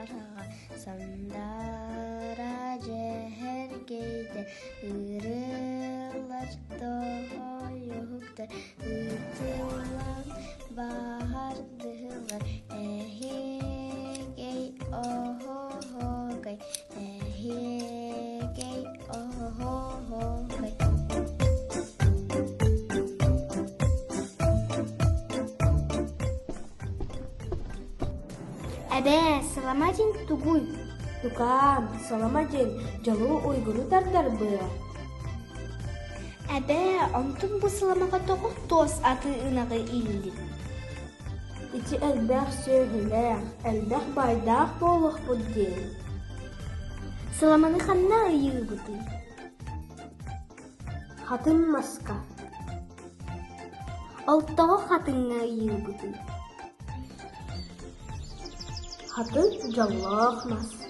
сахарға сандара жehергейде ырылар тойуктар ытылан бардылар эхигей охогай эхигей охогай. Әбә, саламатин тугуй. Тукам, саламатин, жалу уйгуру тардар быя. Әбә, онтун бу саламаға тоғық тос аты ынағы илді. Ити әлбәқ сөйгіләқ, әлбәқ байдақ болық бұдден. Саламаны қанна ұйығы бұды? Хатын маска. Олттағы қатынға ұйығы бұды? Хатын жаллақ мас.